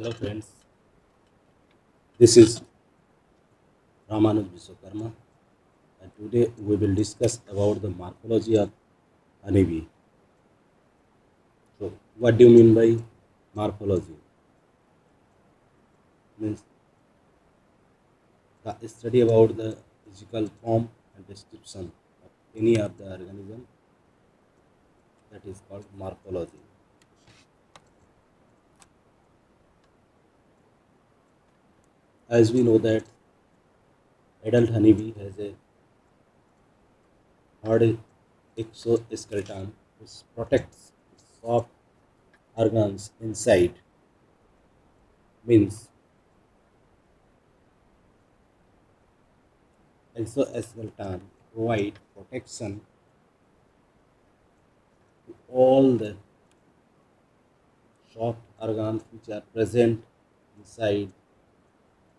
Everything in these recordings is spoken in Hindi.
Hello friends, this is Ramanuj Vishwakarma and today we will discuss about the morphology of honeybee. So what do you mean by morphology? Means the study about the physical form and description of any of the organism, that is called morphology. As we know that adult honeybee has a hard exoskeleton which protects its soft organs inside. Means exoskeleton provide protection to all the soft organs which are present inside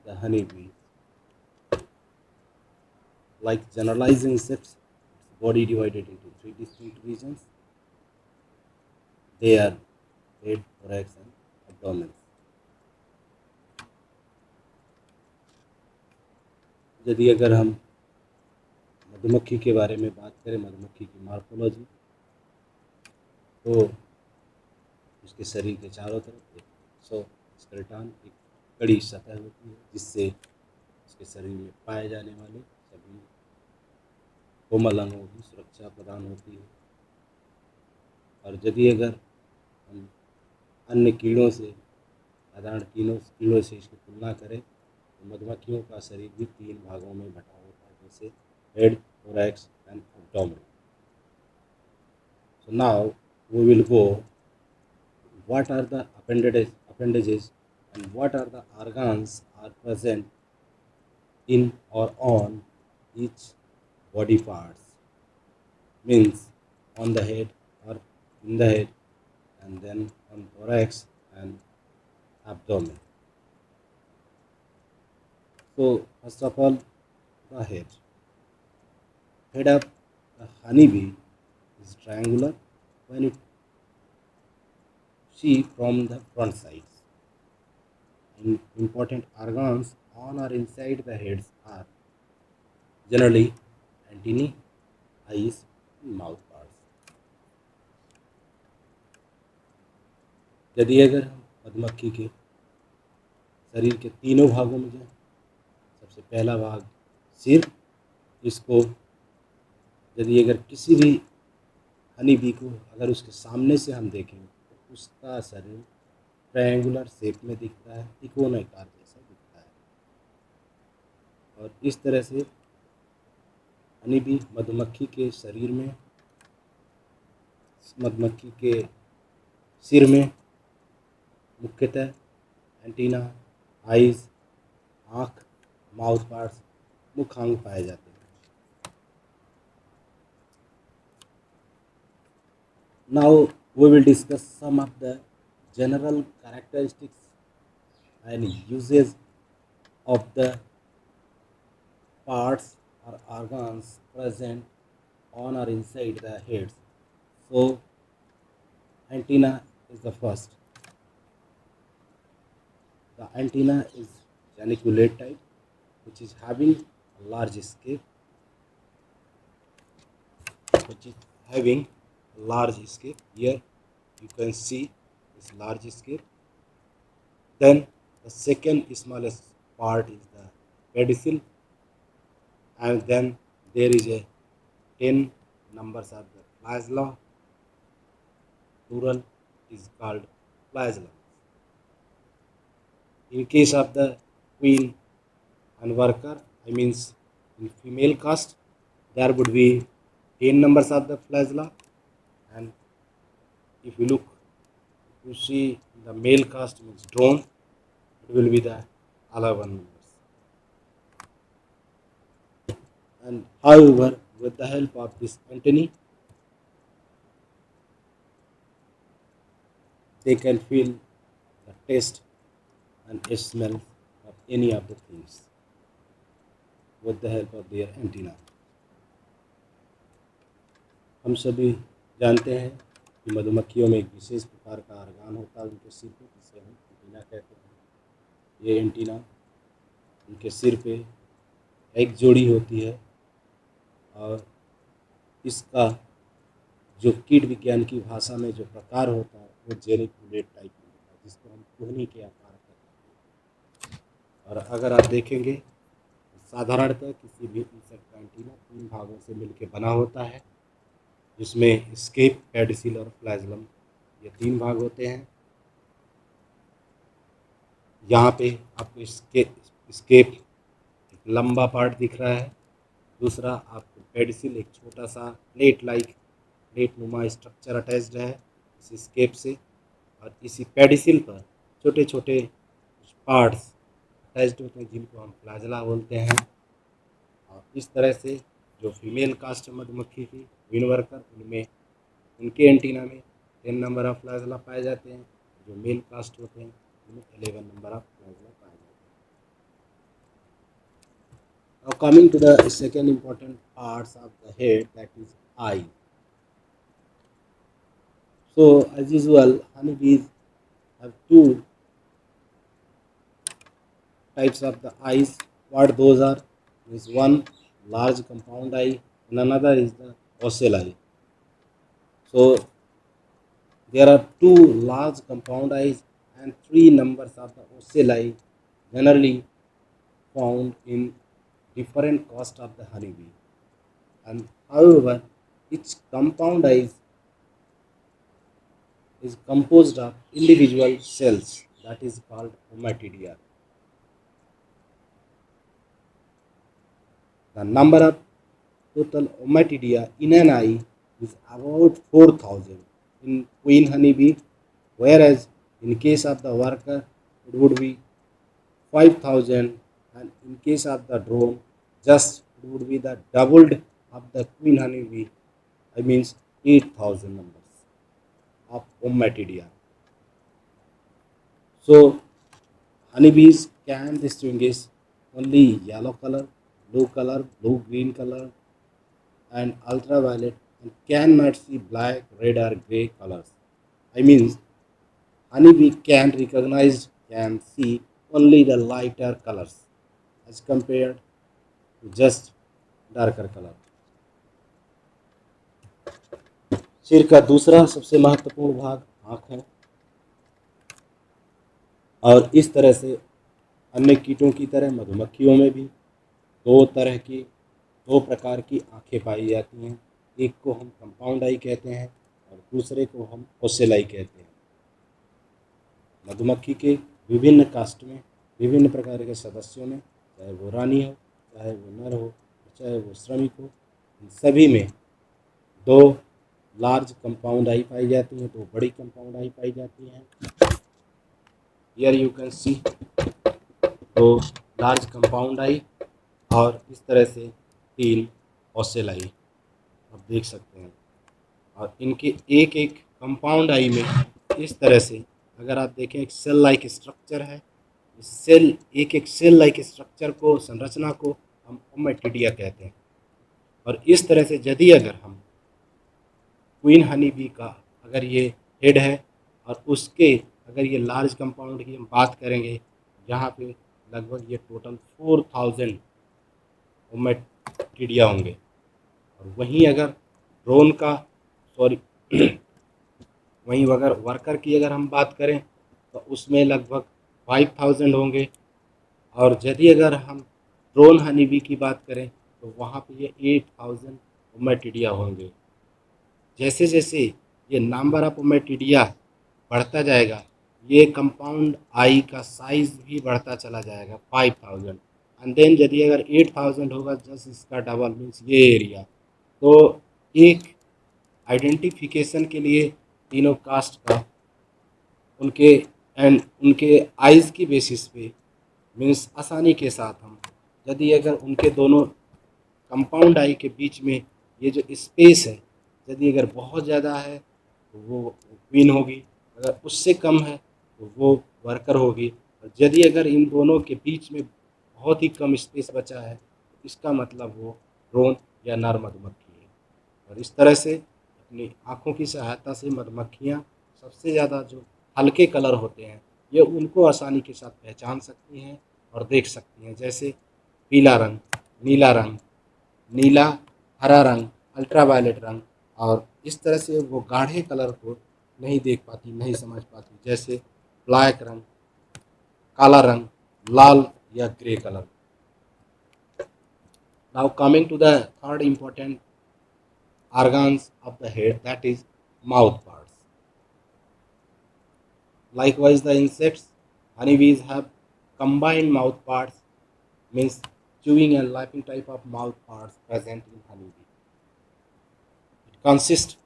the honeybee. Like generalized insects, its body divided into three distinct regions. They are head, thorax, and abdomen. यदि अगर हम मधुमक्खी के बारे में बात करें, मधुमक्खी की मॉर्फोलॉजी, तो उसके शरीर के चारों तरफ एक एक्सोस्केलेटन, एक कड़ी सतह होती है जिससे उसके शरीर में पाए जाने वाले सभी कोमल अंगों की सुरक्षा प्रदान होती है। और यदि अगर हम अन्य कीड़ों से, साधारण कीड़ों से इसकी तुलना करें तो मधुमक्खियों का शरीर भी तीन भागों में बटा होता है, जैसे head, thorax and abdomen. So now we will go what are the appendages and what are the organs are present in or on each body parts. Means on the head or in the head, and then on thorax and abdomen. So first of all, the head. Head of the honeybee is triangular when it see from the front sides. Important organs on or inside the heads are generally antennae, eyes, and mouth parts. यदि अगर हम मधुमक्खी के शरीर के तीनों भागों में जाएं, सबसे पहला भाग सिर, इसको यदि अगर किसी भी हनी बी को अगर उसके सामने से हम देखें तो उसका शरीर ट्रायंगुलर शेप में दिखता है, त्रिकोण आकार जैसा दिखता है। और इस तरह से हनी बी मधुमक्खी के शरीर में, मधुमक्खी के सिर में मुख्यतः एंटीना, आइज, आँख, माउथ पार्ट्स मुख्य अंग पाए जाते हैं। Now we will discuss some of the general characteristics and uses of the parts or organs present on or inside the heads. So antenna is the first. The antenna is geniculate type, which is having a large scape, which is having a large scape. Here you can see this large scape. Then the second smallest part is the pedicel, and then there is a 10 numbers of the flagella. Plural is called flagella. In case of the queen and worker, I means in female caste, there would be 10 numbers of the flagella, and if you look, if you see the male caste means drone, it will be the 11 numbers. And however, with the help of this antennae, they can feel the taste and smell of any of the things with the help of their antenna. हम सभी जानते हैं कि मधुमक्खियों में एक विशेष प्रकार का organ होता है उनके सिर पे, जिसे हम एंटीना कहते हैं। ये एंटीना उनके सिर पे एक जोड़ी होती है और इसका जो कीट विज्ञान की भाषा में जो प्रकार होता है वो जेनिकुलेट टाइप में होता है, जिसको हम कोहनी के आकार का कहते हैं। और अगर आप देखेंगे साधारणतः किसी भी इंसेक्ट का एंटीना 3 भागों से मिलकर बना होता है, जिसमें स्केप, पेडिसिल और फ्लैजलम ये 3 भाग होते हैं। यहाँ पे आपको स्केप एक लंबा पार्ट दिख रहा है, दूसरा आपको पेडिसिल एक छोटा सा प्लेट नुमा स्ट्रक्चर अटैच्ड है इस स्केप से, और इसी पेडिसिल पर छोटे छोटे कुछ पार्ट्स अटैच्ड होते हैं जिनको हम फ्लैजला बोलते हैं। और इस तरह से जो फीमेल कास्ट मधुमक्खी की क्वीन वर्कर, उनमें उनके एंटीना में 10 नंबर ऑफ फ्लैजला पाए जाते हैं। जो मेल कास्ट होते हैं उनमें 11 नंबर ऑफ फ्लैजला पाए जाते हैं। Now coming to the second important parts of the head, that is eye. So as usual, honeybees have two types of the eyes. What those are is one large compound eye and another is the ocell eye. So there are two large compound eyes and 3 numbers of the ocell eye generally found in different coast of the honeybee. And however, each compound eye is composed of individual cells, that is called ommatidia. The number of total ommatidia in an eye is about 4,000 in queen honeybee, whereas in case of the worker it would be 5,000, and in case of the drone just it would be the doubled of the queen honeybee, I means 8,000 numbers of ommatidia. So honeybees can distinguish only yellow color, blue-green color, and ultraviolet, and cannot see black, red, or gray colors. I mean, honeybee can see only the lighter colors as compared to just darker color. सिर का दूसरा सबसे महत्वपूर्ण भाग आँख है, और इस तरह से अन्य कीटों की तरह मधुमक्खियों में भी दो प्रकार की आँखें पाई जाती हैं। एक को हम कंपाउंड आई कहते हैं और दूसरे को हम ओसेल आई कहते हैं। मधुमक्खी के विभिन्न कास्ट में विभिन्न प्रकार के सदस्यों में, चाहे वो रानी हो, चाहे वो नर हो, चाहे वो श्रमिक हो, इन सभी में 2 लार्ज कंपाउंड आई पाई जाती हैं, 2 बड़ी कंपाउंड आई पाई जाती हैं। Here you can see 2 large compound eye और इस तरह से 3 ओसेल आई आप देख सकते हैं। और इनके एक एक कंपाउंड आई में इस तरह से अगर आप देखें एक सेल लाइक स्ट्रक्चर है। इस एक सेल लाइक स्ट्रक्चर को, संरचना को हम ओमेटिडिया कहते हैं। और इस तरह से यदि अगर हम क्वीन हनी बी का अगर ये हेड है और उसके अगर ये लार्ज कंपाउंड की हम बात करेंगे, यहाँ पे लगभग ये टोटल 4000 ओमेटिडिया होंगे। और वहीं अगर ड्रोन का वहीं अगर वर्कर की अगर हम बात करें तो उसमें लगभग 5000 होंगे। और यदि अगर हम ड्रोन हनी बी की बात करें तो वहाँ पे ये 8000 ओमेटिडिया होंगे। जैसे जैसे ये नंबर ऑफ ओमेटिडिया बढ़ता जाएगा, ये कंपाउंड आई का साइज भी बढ़ता चला जाएगा 5000। एंड देन यदि अगर 8000 होगा, जस्ट इसका डबल मीन्स ये एरिया। तो एक आइडेंटिफिकेशन के लिए तीनों कास्ट का उनके आइज़ की बेसिस पे मीन्स आसानी के साथ हम यदि अगर उनके दोनों कंपाउंड आई के बीच में ये जो स्पेस है यदि अगर बहुत ज़्यादा है तो वो क्वीन होगी, अगर उससे कम है तो वो वर्कर होगी। और यदि अगर इन दोनों के बीच में बहुत ही कम स्पेस बचा है तो इसका मतलब वो ड्रोन या नर मधुमक्खी है। और इस तरह से अपनी आँखों की सहायता से मधुमक्खियाँ सबसे ज़्यादा जो हल्के कलर होते हैं ये उनको आसानी के साथ पहचान सकती हैं और देख सकती हैं, जैसे पीला रंग, नीला रंग, नीला, हरा रंग, अल्ट्रावायलेट रंग, और इस तरह से वो गाढ़े कलर को नहीं देख पाती, नहीं समझ पाती, जैसे ब्लैक रंग, काला रंग, लाल या grey colour. Now coming to the third important organs of the head, that is mouth parts. Likewise, the insects, honeybees have combined mouth parts, means chewing and lapping type of mouth parts present in honeybee. It consists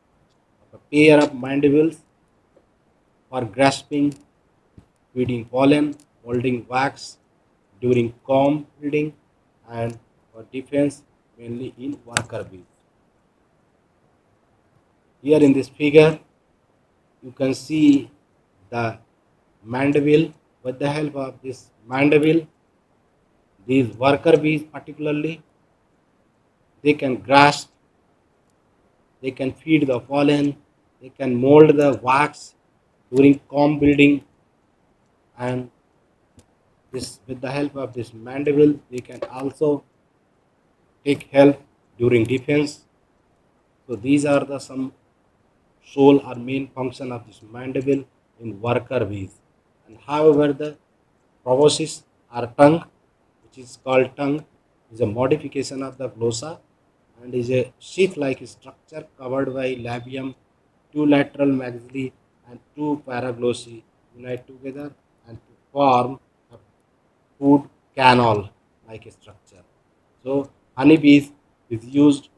of a pair of mandibles for grasping, feeding pollen, holding wax during comb breeding, and for defense mainly in worker bees. Here in this figure, you can see the mandible. With the help of this mandible, these worker bees particularly, they can grasp, they can feed the pollen, they can mold the wax during comb building, and this, with the help of this mandible, they can also take help during defense. So these are the some sole or main function of this mandible in worker bees. And however, the proboscis or tongue, which is called tongue, is a modification of the glossa and is a sheath-like structure covered by labium, two lateral maxillae and two paraglossi unite together and to form a food canal-like structure. So honeybees is used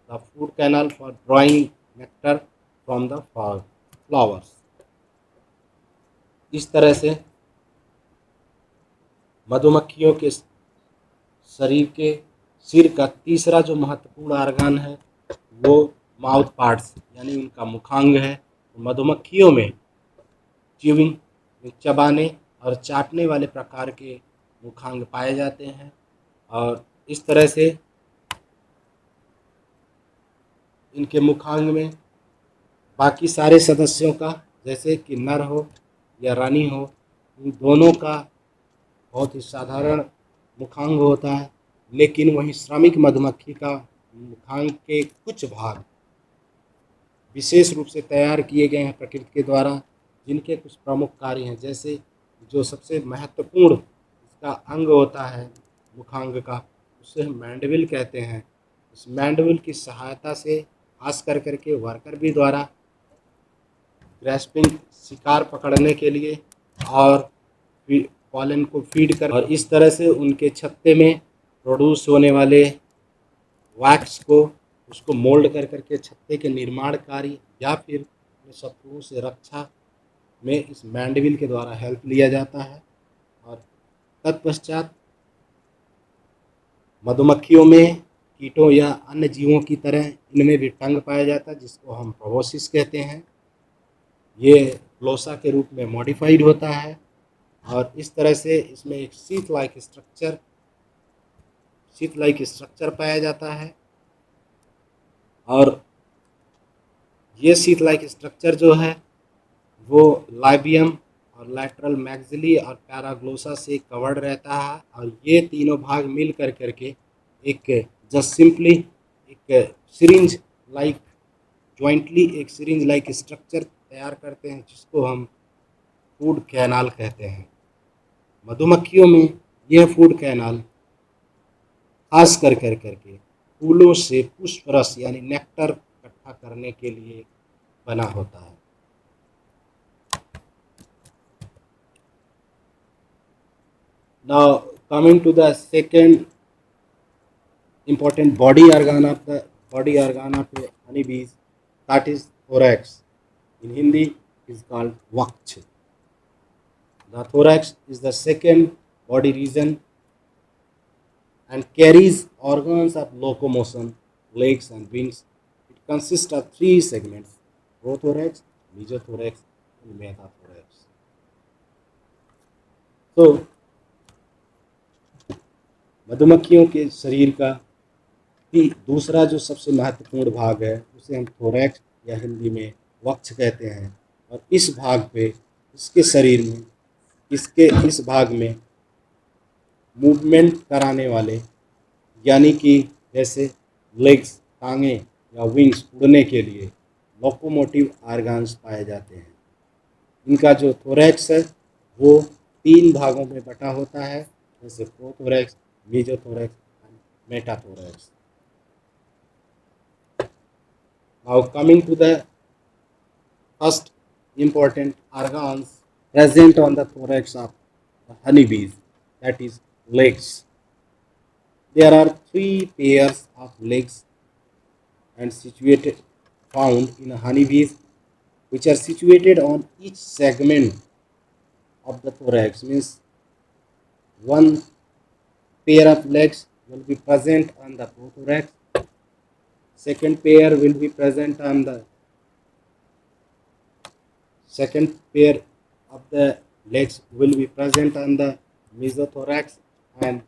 the food canal for drawing nectar from the flowers. इस तरह से मधुमक्खियों के शरीर के सिर का तीसरा जो महत्वपूर्ण ऑर्गन है वो माउथ पार्ट्स यानी उनका मुखांग है। मधुमक्खियों में च्यूइंग, चबाने और चाटने वाले प्रकार के मुखांग पाए जाते हैं, और इस तरह से इनके मुखांग में बाकी सारे सदस्यों का, जैसे कि नर हो या रानी हो, इन दोनों का बहुत ही साधारण मुखांग होता है, लेकिन वहीं श्रमिक मधुमक्खी का मुखांग के कुछ भाग विशेष रूप से तैयार किए गए हैं प्रकृति के द्वारा, जिनके कुछ प्रमुख कार्य हैं। जैसे जो सबसे महत्वपूर्ण इसका अंग होता है मुखांग का, उसे हम मैंडिबल कहते हैं। इस मैंडिबल की सहायता से खास करके वर्कर बी द्वारा ग्रेस्पिंग, शिकार पकड़ने के लिए और पॉलन को फीड कर, और इस तरह से उनके छत्ते में प्रोड्यूस होने वाले वैक्स को उसको मोल्ड करके छत्ते के निर्माण कार्य या फिर शत्रुओं से रक्षा में इस मैंडिबल के द्वारा हेल्प लिया जाता है। और तत्पश्चात मधुमक्खियों में कीटों या अन्य जीवों की तरह इनमें भी टंग पाया जाता है, जिसको हम प्रोबोसिस कहते हैं। ये ग्लोसा के रूप में मॉडिफाइड होता है और इस तरह से इसमें एक शीथ लाइक स्ट्रक्चर पाया जाता है। और ये शीथ लाइक स्ट्रक्चर जो है वो लाइबियम और लैटरल मैक्सिली और पैराग्लोसा से कवर्ड रहता है, और ये तीनों भाग मिल करके एक जस्ट सिंपली एक सिरिंज लाइक जॉइंटली एक सिरिंज लाइक स्ट्रक्चर तैयार करते हैं, जिसको हम फूड कैनाल कहते हैं। मधुमक्खियों में यह फूड कैनाल खास करके फूलों से पुष्प रस यानी नेक्टर इकट्ठा करने के लिए बना होता है। Now coming to the second important body organ of honeybees, that is thorax. In Hindi is called vaksh. The thorax is the second body region and carries organs of locomotion, legs and wings. It consists of three segments: prothorax, mesothorax and metathorax. So मधुमक्खियों के शरीर का दूसरा जो सबसे महत्वपूर्ण भाग है उसे हम थोरैक्स या हिंदी में वक्ष कहते हैं, और इस भाग पे इसके शरीर में इसके इस भाग में मूवमेंट कराने वाले, यानी कि जैसे लेग्स, टांगे या विंग्स उड़ने के लिए लोकोमोटिव ऑर्गन्स पाए जाते हैं। इनका जो थोरैक्स है वो 3 भागों में बटा होता है, जैसे prothorax, mesothorax and metathorax. Now coming to the first important organs present on the thorax of the honeybees, that is legs. There are 3 pairs of legs and situated found in honeybees, which are situated on each segment of the thorax. Means one pair of legs will be present on the prothorax, second pair will be present on the second pair of the legs will be present on the mesothorax, and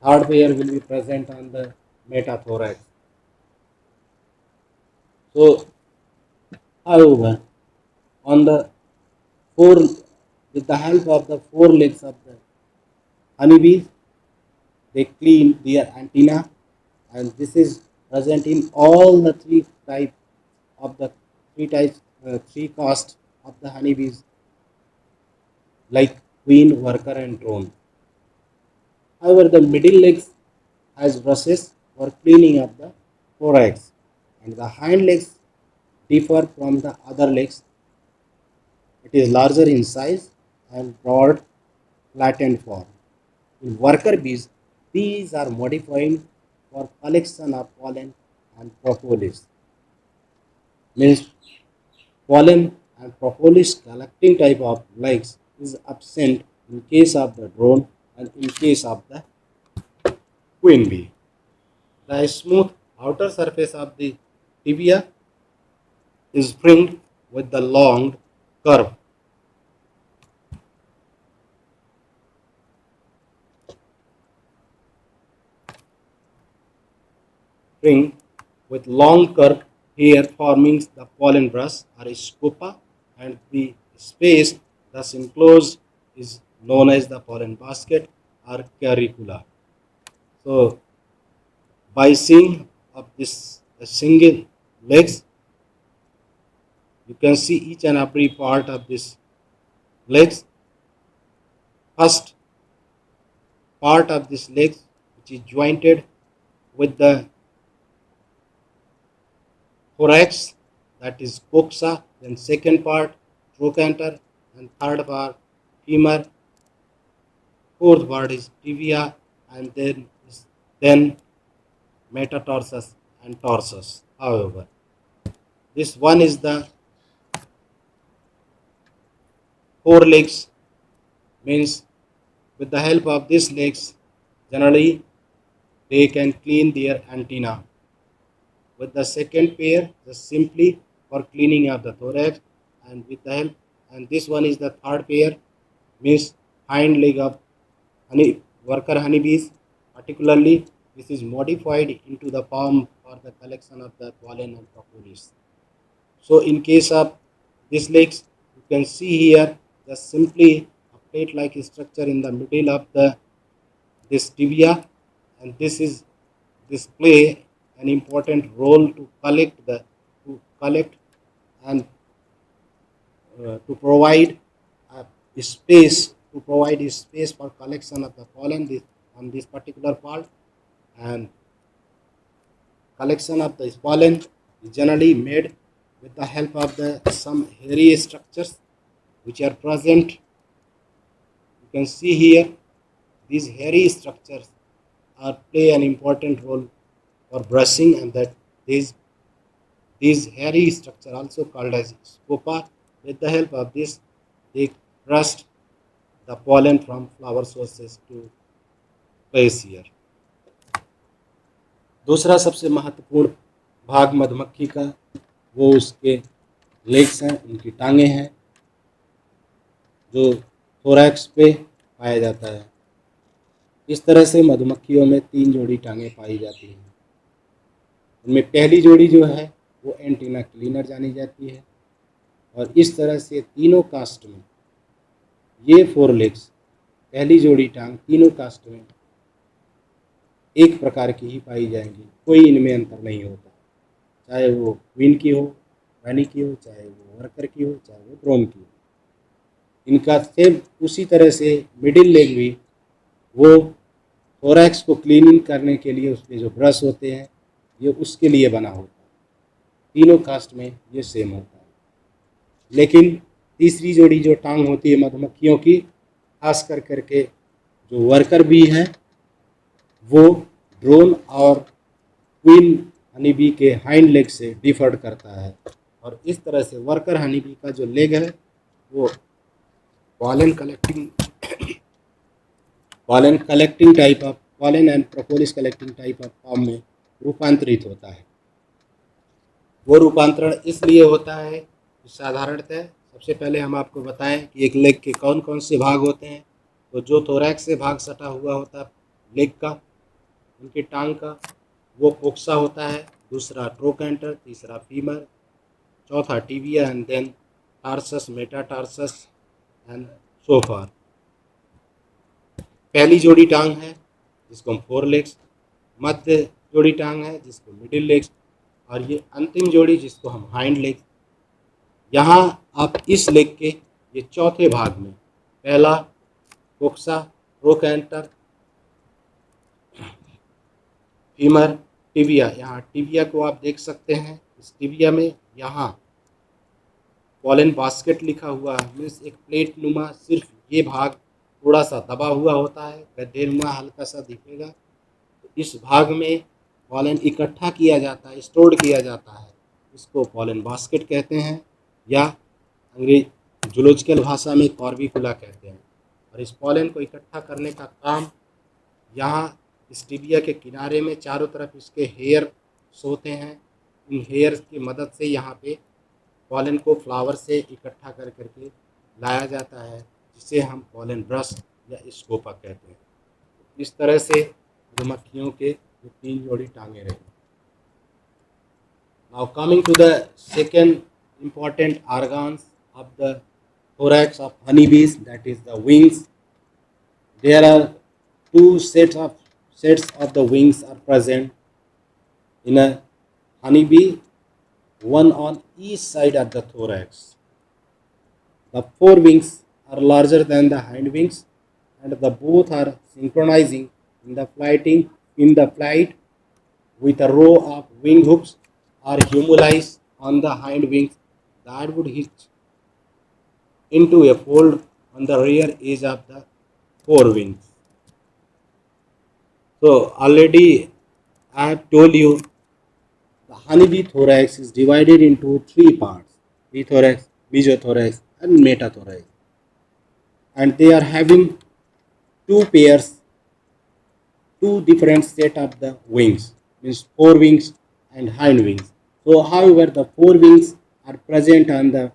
third pair will be present on the metathorax. So, however, on the four, with the help of the 4 legs of the honeybees, they clean their antenna, and this is present in all the three caste of the honeybees, like queen, worker, and drone. However, the middle legs has brushes for cleaning of the thorax, and the hind legs differ from the other legs. It is larger in size and broad, flattened form. In worker bees, these are modified for collection of pollen and propolis. Means pollen and propolis collecting type of legs is absent in case of the drone and in case of the queen bee. The smooth outer surface of the tibia is fringed with the long curve. Ring with long curved hair forming the pollen brush or scopa, and the space thus enclosed is known as the pollen basket or caricula. So, by seeing of this single legs, you can see each and every part of this legs. First part of this legs, which is jointed with the thorax, that is coxa, then second part trochanter, and third part femur, fourth part is tibia, and then metatarsus and tarsus. However, this one is the 4 legs, means with the help of these legs generally they can clean their antenna. With the second pair, just simply for cleaning of the thorax, and with the help, and this one is the third pair, means hind leg of worker honeybees. Particularly, this is modified into the palm for the collection of the pollen and propolis. So, in case of these legs, you can see here just simply a plate-like structure in the middle of the this tibia, and this play an important role to collect and to provide space for collection of the pollen on this particular part, and collection of the pollen is generally made with the help of the some hairy structures which are present. You can see here these hairy structures are play an important role for brushing, and that these hairy structure also called as scopa. With the help of this, they brush the pollen from flower sources to place here. दूसरा सबसे महत्वपूर्ण भाग मधुमक्खी का वो उसके लेग्स हैं, उनकी टांगे हैं, जो थोरैक्स पे पाया जाता है। इस तरह से मधुमक्खियों में 3 जोड़ी टांगे पाई जाती हैं। उनमें पहली जोड़ी जो है वो एंटीना क्लीनर जानी जाती है, और इस तरह से तीनों कास्ट में ये 4 लेग्स, पहली जोड़ी टांग तीनों कास्ट में एक प्रकार की ही पाई जाएंगी, कोई इनमें अंतर नहीं होता, चाहे वो क्वीन की हो, रानी की हो, चाहे वो वर्कर की हो, चाहे वो ड्रोन की हो। इनका सेम उसी तरह से मिडिल लेग भी वो थोरैक्स को क्लीनिंग करने के लिए उसके जो ब्रश होते हैं ये उसके लिए बना होता है। तीनों कास्ट में ये सेम होता है। लेकिन तीसरी जोड़ी जो टांग होती है मधुमक्खियों की, खास कर करके जो वर्कर बी है वो ड्रोन और क्वीन हनी बी के हाइंड लेग से डिफर्ड करता है। और इस तरह से वर्कर हनी बी का जो लेग है वो pollen collecting type of pollen and propolis collecting type of form में रूपांतरित होता है। वो रूपांतरण इसलिए होता है कि साधारणतः सबसे पहले हम आपको बताएं कि एक लेग के कौन कौन से भाग होते हैं। तो जो थोरैक्स से भाग सटा हुआ होता है लेग का, उनकी टांग का, वो कोक्सा होता है, दूसरा ट्रोकेंटर, तीसरा फीमर, चौथा tibia and then tarsus, metatarsus and so far. पहली जोड़ी टांग है जिसको हम 4 लेग्स, मध्य जोड़ी टांग है जिसको मिडिल लेग्स, और ये अंतिम जोड़ी जिसको हम हाइंड लेग्स। यहाँ आप इस लेग के ये चौथे भाग में पहला कोक्सा, ट्रोकेंटर, फीमर, टिबिया, यहाँ टिबिया को आप देख सकते हैं। इस टिबिया में यहाँ पॉलन बास्केट लिखा हुआ है, मीन्स एक प्लेट नुमा, सिर्फ ये भाग थोड़ा सा दबा हुआ होता है, गड्ढे नुमा हल्का सा दिखेगा। तो इस भाग में पॉलन इकट्ठा किया जाता है, स्टोर किया जाता है, इसको पॉलन बास्केट कहते हैं या अंग्रेज जूलॉजिकल भाषा में कॉर्बिकुला कहते हैं। और इस पॉलन को इकट्ठा करने का काम यहाँ इस टिबिया के किनारे में चारों तरफ इसके हेयर सोते हैं। इन हेयर की मदद से यहाँ पे पॉलन को फ्लावर से इकट्ठा कर करके लाया जाता है, जिसे हम पॉलन ब्रश या स्कोपा कहते हैं। इस तरह से मधुमक्खियों के 3 जोड़ी टांगे रहे। Now coming to the second important organs of the thorax of honeybees, that is the wings. There are 2 sets of the wings are present in a honeybee, one on each side of the thorax. The 4 wings are larger than the hind wings, and the both are synchronizing in the flight with a row of wing hooks or humuli on the hind wings that would hitch into a fold on the rear edge of the 4 wings. So already I have told you the honeybee thorax is divided into 3 parts: prethorax, mesothorax and metathorax, and they are having 2 pairs, 2 different set of the wings, means 4 wings and hind wings. So however the 4 wings are present on the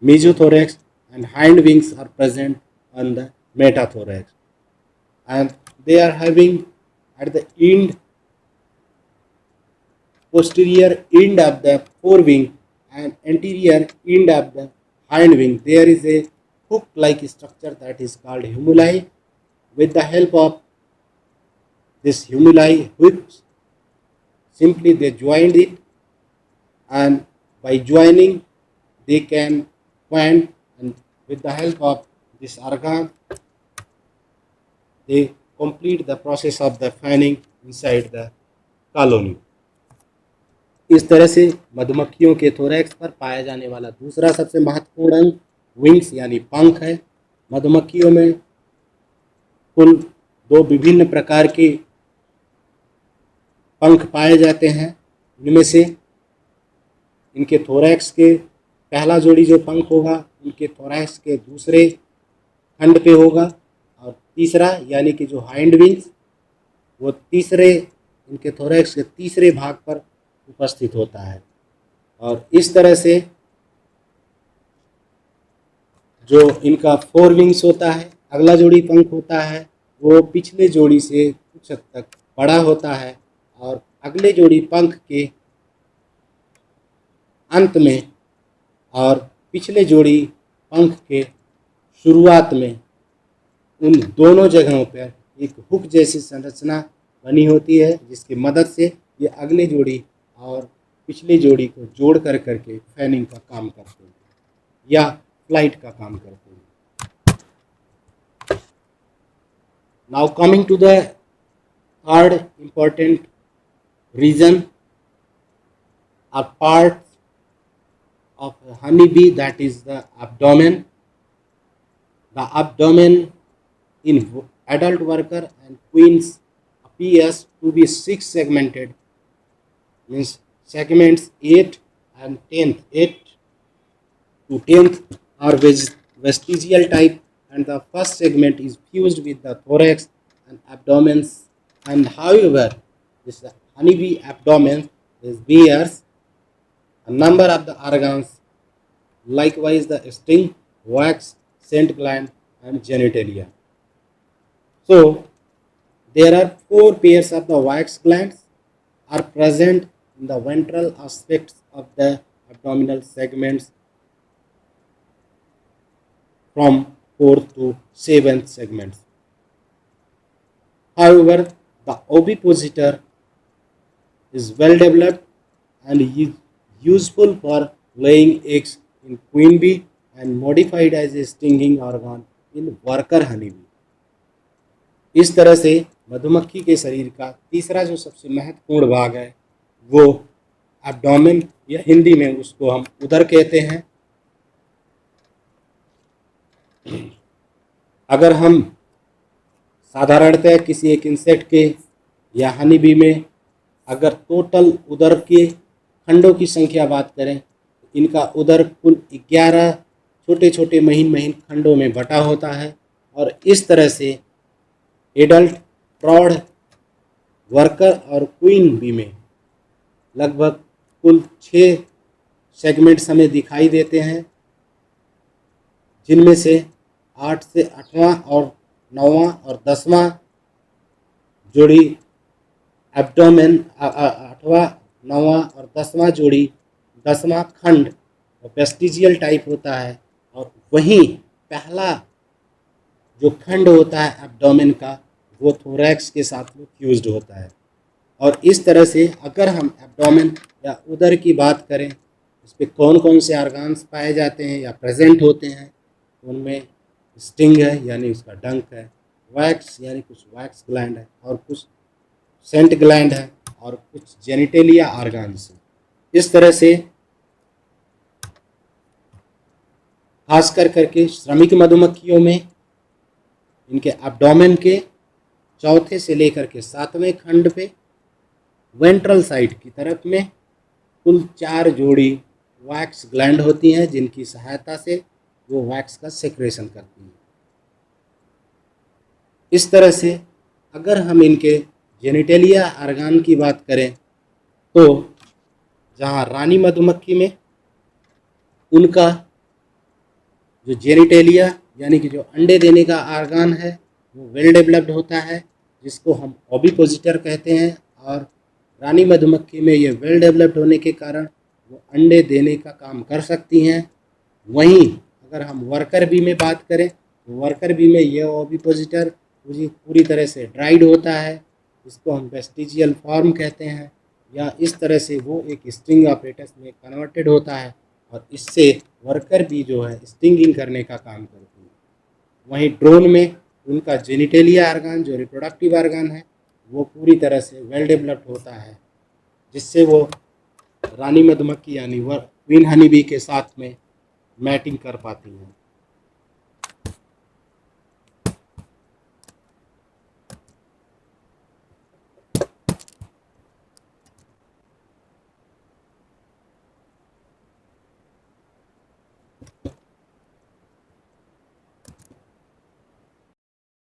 mesothorax and hind wings are present on the metathorax, and they are having at the end, posterior end of the 4 wing and anterior end of the hind wing, there is a hook like structure that is called humuli. With the help of this humuli hooks, simply they joined it, and by joining they can fan, and with the help of this organ they complete the process of the fanning inside the colony. इस तरह से मधुमक्खियों के थोरैक्स पर पाया जाने वाला दूसरा सबसे महत्वपूर्ण अंग विंग्स यानी पंख है। मधुमक्खियों में कुल 2 विभिन्न प्रकार के पंख पाए जाते हैं। इनमें से इनके थोरैक्स के पहला जोड़ी जो पंख होगा इनके थोरैक्स के दूसरे खंड पे होगा, और तीसरा यानी कि जो हाइंड विंग्स वो तीसरे इनके थोरैक्स के तीसरे भाग पर उपस्थित होता है। और इस तरह से जो इनका 4 विंग्स होता है, अगला जोड़ी पंख होता है वो पिछले जोड़ी से कुछ हद तक बड़ा होता है, और अगले जोड़ी पंख के अंत में और पिछले जोड़ी पंख के शुरुआत में उन दोनों जगहों पर एक हुक जैसी संरचना बनी होती है, जिसकी मदद से ये अगले जोड़ी और पिछली जोड़ी को जोड़ कर करके फैनिंग का काम करते हैं या फ्लाइट का काम करते हैं। Now coming to the third important reason or part of a honeybee, that is the abdomen. The abdomen in adult worker and queens appears to be 6 segmented, means segments 8 and 10th 8 to 10th are vestigial type, and the first segment is fused with the thorax and abdomen. And however, this honeybee abdomen bears a number of the organs, likewise the sting, wax, scent gland and genitalia. So there are 4 pairs of the wax glands are present in the ventral aspects of the abdominal segments from 4th to 7th segments. However, the ovipositor is well developed and is useful for laying eggs in queen bee and modified as a stinging organ in worker honeybee. इस तरह से मधुमक्खी के शरीर का तीसरा जो सबसे महत्वपूर्ण भाग है वो एब्डोमेन, या हिंदी में उसको हम उदर कहते हैं। अगर हम साधारणतः किसी एक इंसेक्ट के या हनी बी में अगर टोटल उदर के खंडों की संख्या बात करें, इनका उदर कुल 11 छोटे छोटे महीन महीन खंडों में बटा होता है, और इस तरह से एडल्ट, प्रौढ़, वर्कर और क्वीन बी में लगभग कुल 6 सेगमेंट्स हमें दिखाई देते हैं, जिनमें से 8 से 8वां और 9वां और 10वां जोड़ी एब्डोमेन, 8वां, 9वां और 10वां जोड़ी 10वां खंड वेस्टिजियल टाइप होता है, और वहीं पहला जो खंड होता है एब्डोमेन का वो थोरैक्स के साथ में फ्यूज्ड होता है। और इस तरह से अगर हम एब्डोमेन या उदर की बात करें, इस पर कौन कौन से ऑर्गन्स पाए जाते हैं या प्रेजेंट होते हैं, उनमें स्टिंग है यानी उसका डंक है, वैक्स यानी कुछ वैक्स ग्लैंड है, और कुछ सेंट ग्लैंड है, और कुछ जेनिटेलिया ऑर्गन्स है। इस तरह से खास कर करके श्रमिक मधुमक्खियों में इनके एब्डोमेन के चौथे से लेकर के 7वें खंड पे वेंट्रल साइड की तरफ में कुल 4 जोड़ी वैक्स ग्लैंड होती हैं, जिनकी सहायता से वो वैक्स का सेक्रेशन करती हैं। इस तरह से अगर हम इनके जेनिटेलिया ऑर्गन की बात करें तो जहाँ रानी मधुमक्खी में उनका जो जेनिटेलिया यानी कि जो अंडे देने का ऑर्गन है वो वेल डेवलप्ड होता है, जिसको हम ओविपोजिटर कहते हैं, और रानी मधुमक्खी में ये वेल डेवलप्ड होने के कारण वो अंडे देने का काम कर सकती हैं। वहीं अगर हम वर्कर बी में बात करें तो वर्कर बी में ये ओविपोजिटर पूरी तरह से ड्राइड होता है, इसको हम वेस्टिजियल फॉर्म कहते हैं, या इस तरह से वो एक स्टिंग ऑपरेटस में कन्वर्टेड होता है, और इससे वर्कर बी जो है स्टिंगिंग करने का काम करती है। वहीं ड्रोन में उनका जेनिटेलिया ऑर्गन जो रिप्रोडक्टिव ऑर्गन है वो पूरी तरह से वेल डेवलप्ड होता है, जिससे वो रानी मधुमक्खी यानी क्वीन हनी बी के साथ में मैटिंग कर पाती हैं।